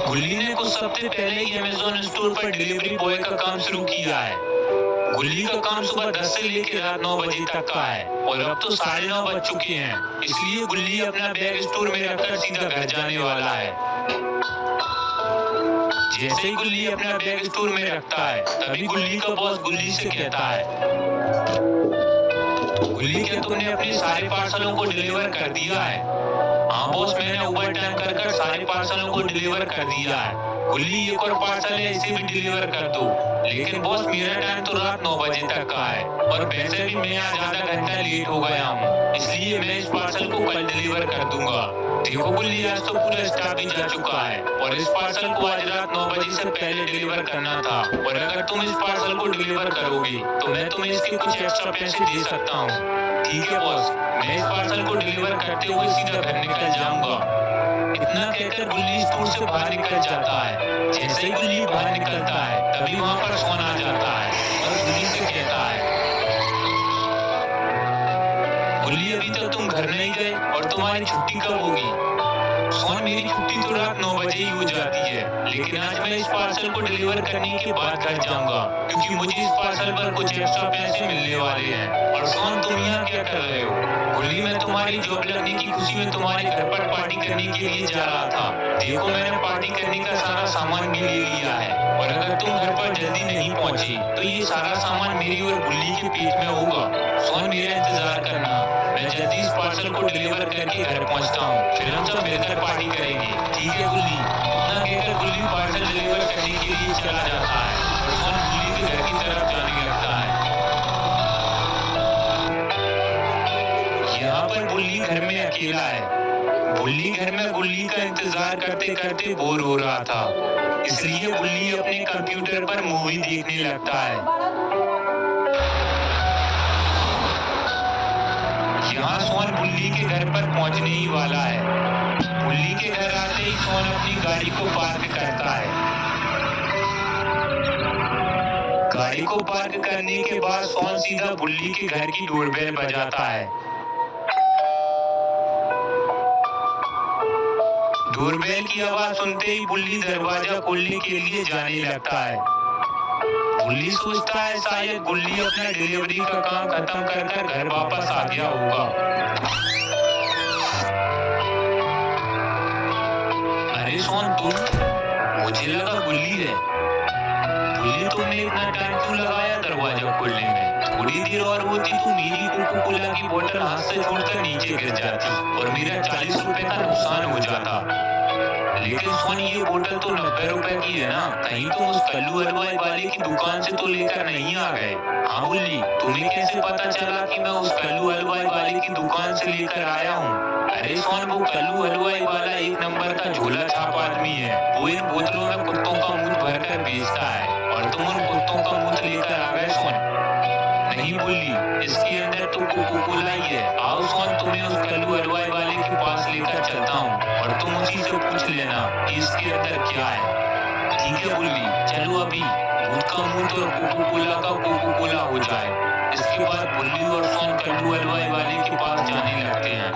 गुल्ली ने कुछ हफ्ते पहले ही अमेज़न स्टोर पर डिलीवरी बॉय का काम शुरू किया है। गुल्ली का काम सुबह 10 से लेकर रात 9 बजे तक का है और अब तो 9:30 बज चुके हैं, इसलिए गुल्ली अपना बैग स्टोर में रखकर सीधा घर जाने वाला है। जैसे ही गुल्ली अपना बैग स्टोर में रखता है, तभी गुल्ली का बॉस गुल्ली से कहता है, गुल्ली क्या तुमने अपने सारे पार्सलों को डिलीवर कर दिया है? हाँ बॉस, मैंने ओवर टाइम कर सारे पार्सलों को डिलीवर कर दिया है। गुल्ली एक और पार्सल है, इसे भी डिलीवर कर दो। लेकिन बॉस मेरा टाइम तो रात 9 बजे तक का है और वैसे भी मैं आज आधा घंटा लेट हो गया हूँ, इसलिए मैं इस पार्सल को कल डिलीवर कर दूंगा। देखो गुल्ली, आज तो पूरा स्टाफ भी जा चुका है और इस पार्सल को आज रात 9 बजे से पहले डिलीवर करना था और अगर तुम इस पार्सल को डिलीवर करोगे तो मैं तुम्हें इसके कुछ एक्स्ट्रा पैसे दे सकता हूँ। ठीक है बॉस, मैं इस पार्सल को डिलीवर करते हुए सीधा घर निकल जाऊंगा। इतना कहकर गुल्ली स्टोर से बाहर निकल जाता है। जैसे ही गुल्ली बाहर निकलता है, तभी वहाँ पर सोन आ जाता है और गुल्ली से कहता है, गुल्ली अभी तक तुम घर नहीं गए और तुम्हारी छुट्टी कब होगी? सोन, मेरी छुट्टी तो रात 9 बजे ही हो जाती है, लेकिन आज मैं इस पार्सल को डिलीवर करने के बाद घर जाऊंगा क्योंकि मुझे इस पार्सल पर कुछ एक्स्ट्रा पैसे मिलने वाले हैं। और सोन, तुम यहाँ क्या कर रहे हो? गुल्ली, मैं तुम्हारी जॉब लगने की खुशी में तुम्हारे घर पर पार्टी करने के लिए जा रहा था। देखो, मैंने पार्टी करने का सारा सामान भी ले लिया है और अगर तुम घर पर जल्दी नहीं पहुँचे तो ये सारा सामान मेरी और गुल्ली के पेट में होगा। सोन, मेरा इंतजार करना, मैं जल्दी इस पार्सल को डिलीवर करके घर पहुंचता हूँ, फिर हम सब मिलकर पार्टी करेंगे। ठीक है गुल्ली। इतना कहकर गुल्ली पार्सल डिलीवर करने के लिए चला जाता है और सोन गुल्ली के घर की तरफ जाने लगता है। यहाँ पर गुल्ली घर में अकेला है। गुल्ली घर में गुल्ली का इंतजार करते करते बोर हो रहा था, इसलिए गुल्ली अपने कंप्यूटर पर मूवी देखने लगता है। यहाँ सोन गुल्ली के घर पर पहुंचने ही वाला है। गुल्ली के घर आते ही सोन अपनी गाड़ी को पार्क करता है। गाड़ी को पार्क करने के बाद सोन सीधा गुल्ली के घर की डोरबेल बजाता है। डोरबेल की आवाज सुनते ही गुल्ली दरवाजा खोलने के लिए जाने लगता है। गुल्ली सोचता है शायद गुल्ली अपना डिलीवरी का काम खत्म कर घर वापस आ गया होगा। अरे सोन, तुम? मुझे लगा गुल्ली है। गुल्ली, तुमने इतना टाइम क्यों लगाया दरवाजा खोलने में? थोड़ी देर और होती तो मेरी कोको कोला की बोतल हाथ से छोड़कर नीचे गिर जाती और मेरा 40 रुपए का नुकसान हो जाता। लेकिन सोन, ये बोतल तो 90 रुपए की है ना? कहीं तो उस कल्लू हलवाई वाले की दुकान से तो लेकर नहीं आ गए? हाँ गुल्ली, तुम्हें कैसे पता चला कि मैं उस कल्लू हलवाई वाले की दुकान से लेकर आया हूँ? अरे सोन, वो कल्लू हलवाई वाला 1 नंबर का झोला छाप आदमी है। वो इन बोतलों में कुत्तों का मूत्र भरकर बेचता है और तुम उन कुत्तों का मूत्र लेकर आ गए सोन? नहीं गुल्ली, इसके अंदर तो कोको कोला ही है। आओ सोन, तुम्हें उस कल्लू हलवाई वाले के पास लेकर चलता हूँ और तुम उसी से पूछ लेना कि इसके अंदर क्या है। ठीक है गुल्ली, चलो अभी दूध का मूत्र और कोको कोला का कोको कोला हो जाए। इसके बाद गुल्ली और सोन कल्लू हलवाई वाले के पास जाने लगते हैं।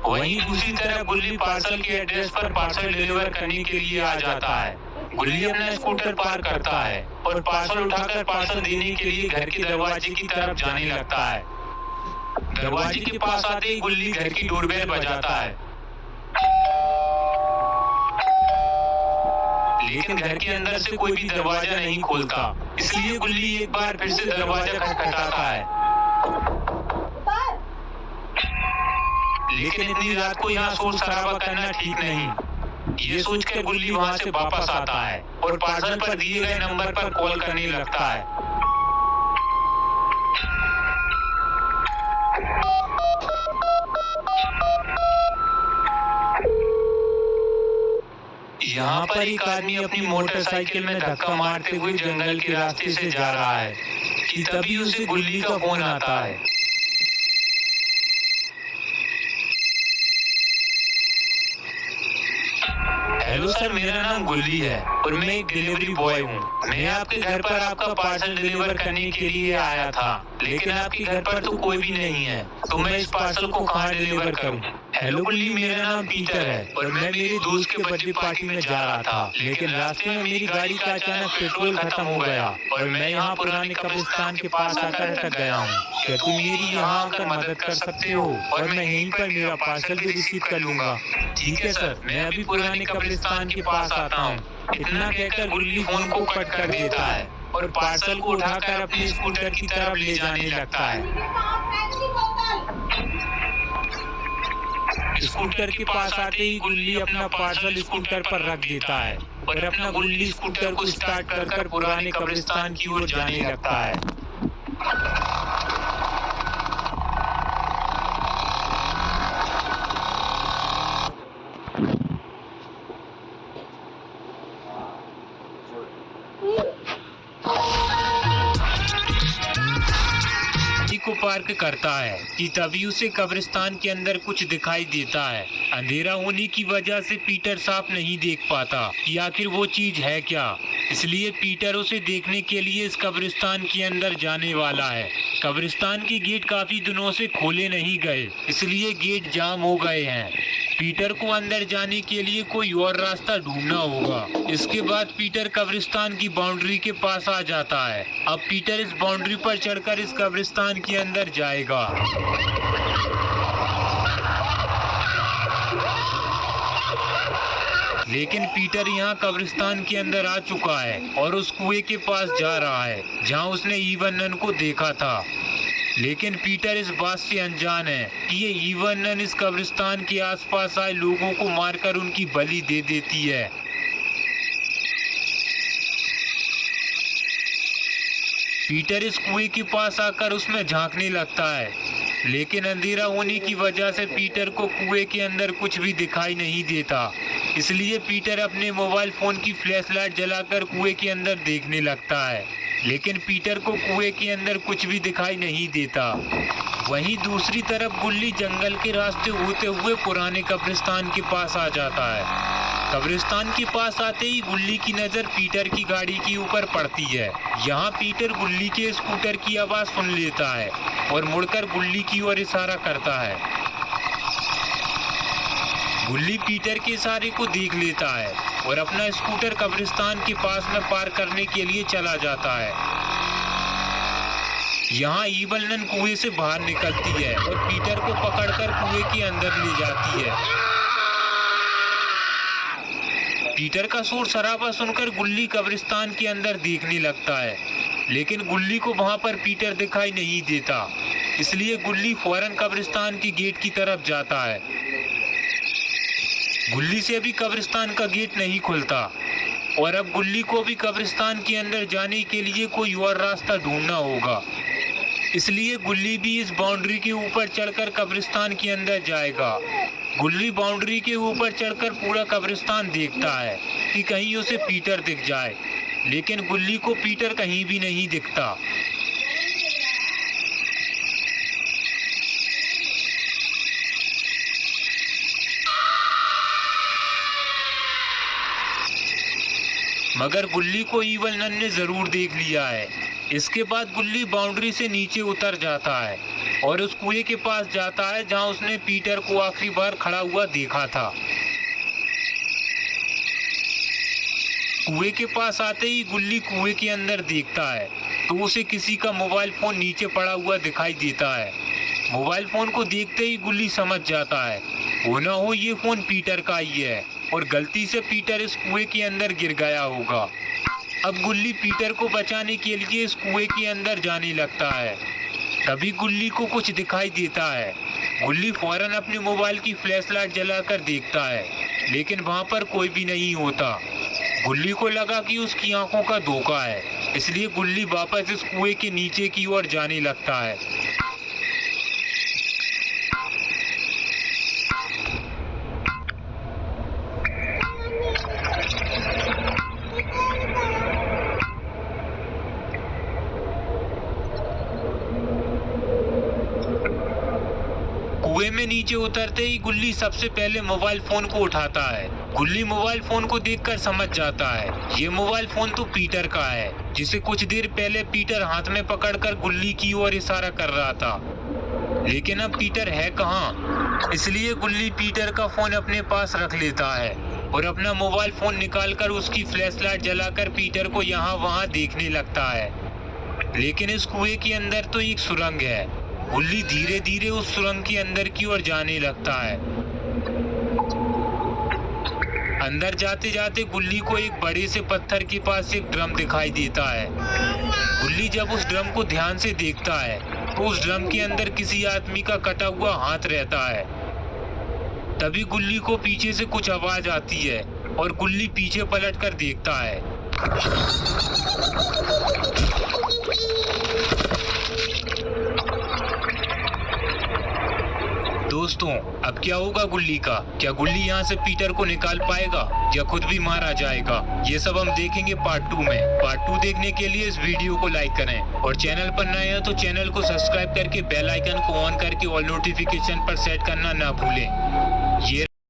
वहीं दूसरी तरफ गुल्ली पार्सल के एड्रेस पर पार्सल डिलीवर करने के लिए आ जाता है। गुल्ली अपना स्कूटर पार्क करता है और पार्सल उठाकर पार्सल देने के लिए घर के दरवाजे की तरफ जाने लगता है। दरवाजे के पास आते ही गुल्ली घर की डोरबेल बजाता है, लेकिन घर के अंदर से कोई भी दरवाजा नहीं खोलता, इसलिए गुल्ली एक बार फिर से दरवाजा खटखटाता है। लेकिन इतनी रात को यहाँ शोर शराबा करना ठीक नहीं। ये सोचकर गुल्ली वहाँ से वापस आता है और पार्सल पर दिए गए नंबर पर कॉल करने लगता है। यहाँ पर एक आदमी अपनी मोटरसाइकिल में धक्का मारते हुए जंगल के रास्ते से जा रहा है कि तभी उसे गुल्ली का फोन आता है। हेलो सर, मेरा नाम गुल्ली है और मैं एक डिलीवरी बॉय हूँ। मैं आपके घर पर आपका पार्सल डिलीवर करने के लिए आया था, लेकिन आपके घर पर तो कोई भी नहीं है, तो मैं इस पार्सल को कहाँ डिलीवर करूँ? हेलो गुल्ली, मेरा नाम पीटर है और मैं मेरे दोस्त के बर्थडे पार्टी में जा रहा था, लेकिन रास्ते में मेरी गाड़ी का अचानक पेट्रोल खत्म हो गया और मैं यहाँ पुराने कब्रिस्तान के पास आकर अटक गया हूँ। क्या तुम मेरी यहाँ आकर मदद कर सकते हो और मैं यहीं पर मेरा पार्सल भी रिसीव कर लूँगा? ठीक है सर, मैं अभी पुराने कब्रिस्तान के पास आता हूँ। इतना कहकर गुल्ली फोन को कट कर देता है और पार्सल को उठाकर अपने स्कूटर की तरफ ले जाने लगता है। स्कूटर के पास आते ही गुल्ली अपना पार्सल स्कूटर पर रख देता है और अपना गुल्ली स्कूटर को स्टार्ट कर पुराने कब्रिस्तान की ओर जाने लगता है। को पार्क करता है कि तभी उसे कब्रिस्तान के अंदर कुछ दिखाई देता है। अंधेरा होने की वजह से पीटर साफ नहीं देख पाता कि आखिर वो चीज है क्या, इसलिए पीटर उसे देखने के लिए इस कब्रिस्तान के अंदर जाने वाला है। कब्रिस्तान के गेट काफी दिनों से खोले नहीं गए, इसलिए गेट जाम हो गए हैं। पीटर को अंदर जाने के लिए कोई और रास्ता ढूंढना होगा। इसके बाद पीटर कब्रिस्तान की बाउंड्री के पास आ जाता है। अब पीटर इस बाउंड्री पर चढ़कर इस कब्रिस्तान के अंदर जाएगा। लेकिन पीटर यहाँ कब्रिस्तान के अंदर आ चुका है और उस कुएं के पास जा रहा है जहाँ उसने ईवन नन को देखा था। लेकिन पीटर इस बात से अनजान है कि ये ईवन नन इस कब्रिस्तान के आसपास आए लोगों को मारकर उनकी बलि दे देती है। पीटर इस कुएं के पास आकर उसमें झांकने लगता है, लेकिन अंधेरा होने की वजह से पीटर को कुएं के अंदर कुछ भी दिखाई नहीं देता। इसलिए पीटर अपने मोबाइल फोन की फ्लैशलाइट जलाकर कुएं के अंदर देखने लगता है, लेकिन पीटर को कुएं के अंदर कुछ भी दिखाई नहीं देता। वहीं दूसरी तरफ गुल्ली जंगल के रास्ते होते हुए पुराने कब्रिस्तान के पास आ जाता है। कब्रिस्तान के पास आते ही गुल्ली की नज़र पीटर की गाड़ी के ऊपर पड़ती है। यहाँ पीटर गुल्ली के स्कूटर की आवाज़ सुन लेता है और मुड़कर गुल्ली की ओर इशारा करता है। गुल्ली पीटर के इशारे को देख लेता है और अपना स्कूटर कब्रिस्तान के पास में पार्क करने के लिए चला जाता है। यहाँ ईवन नन कुएं से बाहर निकलती है और पीटर को पकड़कर कुएं के अंदर ले जाती है। पीटर का शोर शराबा सुनकर गुल्ली कब्रिस्तान के अंदर देखने लगता है, लेकिन गुल्ली को वहां पर पीटर दिखाई नहीं देता। इसलिए गुल्ली फौरन कब्रिस्तान के गेट की तरफ जाता है। गुल्ली से अभी कब्रिस्तान का गेट नहीं खुलता और अब गुल्ली को भी कब्रिस्तान के अंदर जाने के लिए कोई और रास्ता ढूंढना होगा। इसलिए गुल्ली भी इस बाउंड्री के ऊपर चढ़कर कब्रिस्तान के अंदर जाएगा। गुल्ली बाउंड्री के ऊपर चढ़कर पूरा कब्रिस्तान देखता है कि कहीं उसे पीटर दिख जाए, लेकिन गुल्ली को पीटर कहीं भी नहीं दिखता। मगर गुल्ली को ईवन नन ने जरूर देख लिया है। इसके बाद गुल्ली बाउंड्री से नीचे उतर जाता है और उस कुएं के पास जाता है जहां उसने पीटर को आखिरी बार खड़ा हुआ देखा था। कुएं के पास आते ही गुल्ली कुएं के अंदर देखता है तो उसे किसी का मोबाइल फोन नीचे पड़ा हुआ दिखाई देता है। मोबाइल फोन को देखते ही गुल्ली समझ जाता है हो ना हो ये फोन पीटर का ही है और गलती से पीटर इस कुएं के अंदर गिर गया होगा। अब गुल्ली पीटर को बचाने के लिए इस कुएं के अंदर जाने लगता है। तभी गुल्ली को कुछ दिखाई देता है। गुल्ली फौरन अपने मोबाइल की फ्लैशलाइट जलाकर देखता है, लेकिन वहां पर कोई भी नहीं होता। गुल्ली को लगा कि उसकी आंखों का धोखा है, इसलिए गुल्ली वापस इस कुएं के नीचे की ओर जाने लगता है। कुएं में नीचे उतरते ही गुल्ली सबसे पहले मोबाइल फोन को उठाता है गुल्ली मोबाइल फोन को देखकर समझ जाता है ये मोबाइल फोन तो पीटर का है, जिसे कुछ देर पहले पीटर हाथ में पकड़कर गुल्ली की ओर इशारा कर रहा था। लेकिन अब पीटर है कहाँ? इसलिए गुल्ली पीटर का फोन अपने पास रख लेता है और अपना मोबाइल फोन निकालकर उसकी फ्लैशलाइट जलाकर पीटर को यहाँ वहाँ देखने लगता है। लेकिन इस कुएं के अंदर तो एक सुरंग है। गुल्ली धीरे धीरे उस सुरंग के अंदर की ओर जाने लगता है। अंदर जाते जाते गुल्ली को एक बड़े से पत्थर के पास एक ड्रम दिखाई देता है। गुल्ली जब उस ड्रम को ध्यान से देखता है तो उस ड्रम के अंदर किसी आदमी का कटा हुआ हाथ रहता है। तभी गुल्ली को पीछे से कुछ आवाज आती है और गुल्ली पीछे पलटकर देखता है। दोस्तों, अब क्या होगा गुल्ली का? क्या गुल्ली यहाँ से पीटर को निकाल पाएगा या खुद भी मारा जाएगा? ये सब हम देखेंगे पार्ट 2 में। पार्ट 2 देखने के लिए इस वीडियो को लाइक करें और चैनल पर नए हैं तो चैनल को सब्सक्राइब करके बेल आइकन को ऑन करके ऑल नोटिफिकेशन पर सेट करना ना भूलें। ये